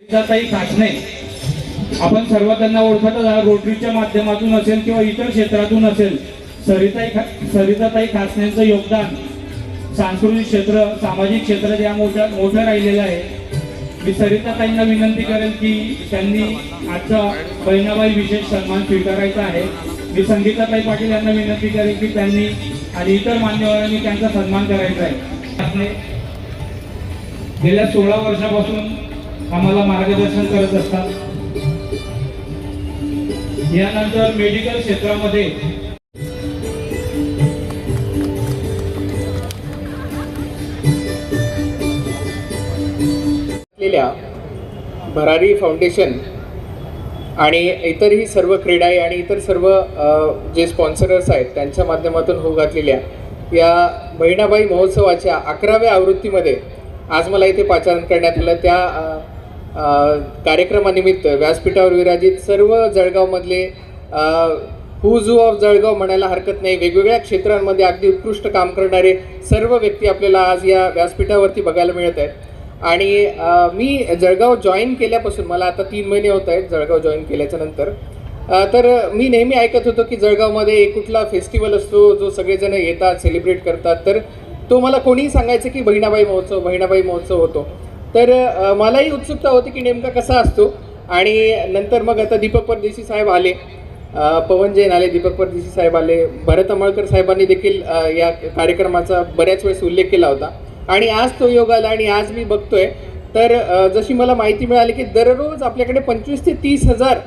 ताई खासने आपण सर्व त्यांना ओळखतच आहात, रोटरीच्या माध्यमातून असेल किंवा इतर क्षेत्रातून असेल. सरिताताई खासनेंचं योगदान सांस्कृतिक क्षेत्र, सामाजिक क्षेत्रात या मोठं राहिलेलं आहे. मी सरिताताईंना विनंती करेल की त्यांनी आजचा बहिणाबाई विशेष सन्मान स्वीकारायचा आहे. मी संगीताताई पाटील यांना विनंती करेल की त्यांनी आणि इतर मान्यवरांनी त्यांचा सन्मान करायचा आहे. गेल्या 16 वर्षापासून आम्हाला मार्गदर्शन करत असतात. यानंतर मेडिकल क्षेत्रामध्ये भरारी फाउंडेशन आणि इतरही सर्व क्रीडाई आणि इतर सर्व जे स्पॉन्सरर्स आहेत त्यांच्या माध्यमातून होऊ घातलेल्या या बहिणाबाई महोत्सवाच्या 11व्या आवृत्तीमध्ये आज मला इथे पाचारण करण्यात आलं. त्या कार्यक्रमानिमित्त व्यासपीठावर विराजित सर्व जळगावमधले हुज ऑफ जळगाव म्हणायला हरकत नाही, वेगवेगळ्या क्षेत्रांमध्ये अगदी उत्कृष्ट काम करणारे सर्व व्यक्ती आपल्याला आज या व्यासपीठावरती बघायला मिळत आहेत. आणि मी जळगाव जॉईन केल्यापासून, मला आता 3 महिने होत आहेत जळगाव जॉईन केल्याच्या नंतर, तर मी नेहमी ऐकत होतो की जळगावमध्ये एक कुठला फेस्टिवल असतो जो सगळेजण येतात, सेलिब्रेट करतात. तर तो मला कोणीही सांगायचं की बहिणाबाई महोत्सव होतो. तर मलाही उत्सुकता होती की नेमका कसा असतो. आणि नंतर मग आता दीपक परदेशी साहेब आले, पवन जैन आले, दीपक परदेशी साहेब आले, भरत अमळकर साहेबांनी देखील या कार्यक्रमाचा बऱ्याच वेळेस उल्लेख केला होता. आणि आज तो योग आला आणि आज मी बघतोय तर जशी मला माहिती मिळाली की दररोज आपल्याकडे 25,000 ते 30,000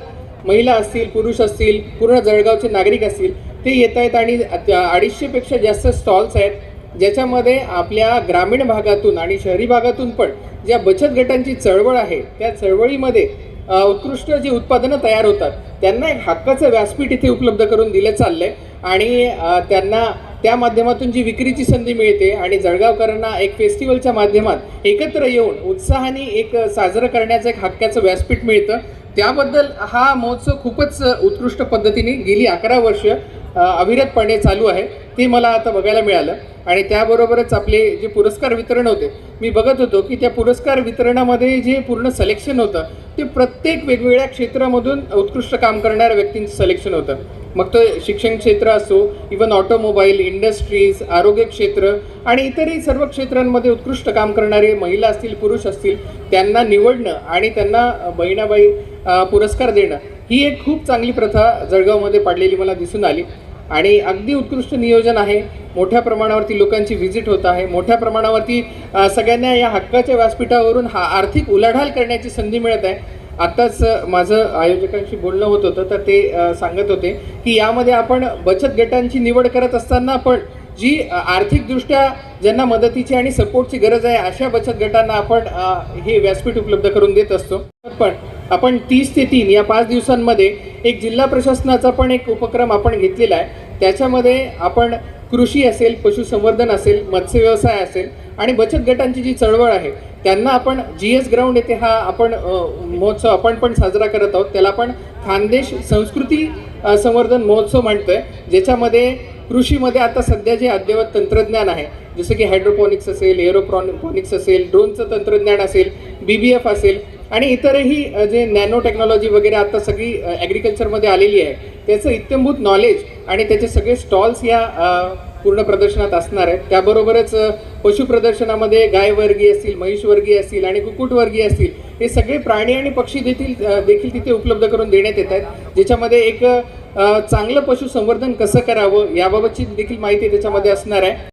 महिला असतील, पुरुष असतील, पूर्ण जळगावचे नागरिक असतील, ते येत आहेत. आणि 250पेक्षा जास्त स्टॉल्स आहेत ज्याच्यामध्ये आपल्या ग्रामीण भागातून आणि शहरी भागातून पण ज्या बचत गटांची चळवळ आहे त्या चळवळीमध्ये उत्कृष्ट जी उत्पादनं तयार होतात त्यांना एक हक्काचं व्यासपीठ इथे उपलब्ध करून दिलं चाललं आहे. आणि त्यांना त्या माध्यमातून जी विक्रीची संधी मिळते आणि जळगावकरांना एक फेस्टिवलच्या माध्यमात एकत्र येऊन उत्साहाने एक साजरं करण्याचं एक हक्काचं व्यासपीठ मिळतं. त्याबद्दल हा महोत्सव खूपच उत्कृष्ट पद्धतीने गेली 11 वर्ष अविरतपणे चालू आहे ते मला आता बघायला मिळालं. आणि त्याबरोबरच आपले जे पुरस्कार वितरण होते, मी बघत होतो की त्या पुरस्कार वितरणामध्ये जे पूर्ण सिलेक्शन होतं ते प्रत्येक वेगवेगळ्या क्षेत्रामधून उत्कृष्ट काम करणाऱ्या व्यक्तींचं सिलेक्शन होतं. मग तो शिक्षण क्षेत्र असो, इवन ऑटोमोबाईल, इंडस्ट्रीज, आरोग्य क्षेत्र आणि इतरही सर्व क्षेत्रांमध्ये उत्कृष्ट काम करणारे महिला असतील, पुरुष असतील, त्यांना निवडणं आणि त्यांना बहिणाबाई पुरस्कार देणं ही एक खूप चांगली प्रथा जळगावमध्ये पाडलेली मला दिसून आली. आणि अगदी उत्कृष्ट नियोजन आहे. मोठ्या प्रमाणावरती लोकांची व्हिजिट होत आहे. मोठ्या प्रमाणावरती सगळ्यांना या हक्काच्या व्यासपीठावरून आर्थिक उलाढाल करण्याची संधी मिळत आहे. आत्ताच माझं आयोजकांशी बोलणं होत होतं तर ते सांगत होते की यामध्ये आपण बचत गटांची निवड करत असताना पण जी आर्थिकदृष्ट्या ज्यांना मदतीची आणि सपोर्टची गरज आहे अशा बचत गटांना आपण हे व्यासपीठ उपलब्ध करून देत असतो. पण आपण 30 ते 3 या 5 दिवसांमध्ये एक जिल्हा प्रशासनाचा पण एक उपक्रम आपण घेतलेला आहे. त्याच्यामध्ये आपण कृषी असेल, पशुसंवर्धन असेल, मत्स्यव्यवसाय असेल आणि बचत गटांची जी चळवळ आहे त्यांना आपण GS ग्राउंड येथे हा आपण महोत्सव आपण पण साजरा करत आहोत. त्याला आपण खानदेश संस्कृती संवर्धन महोत्सव म्हणतोय, ज्याच्यामध्ये कृषीमध्ये आता सध्या जे अद्ययावत तंत्रज्ञान आहे जसं की हायड्रोपॉनिक्स असेल, एरोपॉनिक्स असेल, ड्रोनचं तंत्रज्ञान असेल, BBF असेल आणि इतरही जे नॅनो टेक्नॉलॉजी वगैरे आता सगळी ॲग्रिकल्चरमध्ये आलेली आहे त्याचं इत्यंभूत नॉलेज आणि त्याचे सगळे स्टॉल्स या पूर्ण प्रदर्शनात असणार आहेत. त्याबरोबरच पशुप्रदर्शनामध्ये गायवर्गीय असतील, म्हैसवर्गीय असतील आणि कुक्कुटवर्गीय असतील हे सगळे प्राणी आणि पक्षी देखील तिथे उपलब्ध करून देण्यात येत आहेत. ज्याच्यामध्ये एक चांगलं पशुसंवर्धन कसं करावं याबाबतची देखील माहिती त्याच्यामध्ये असणार आहे.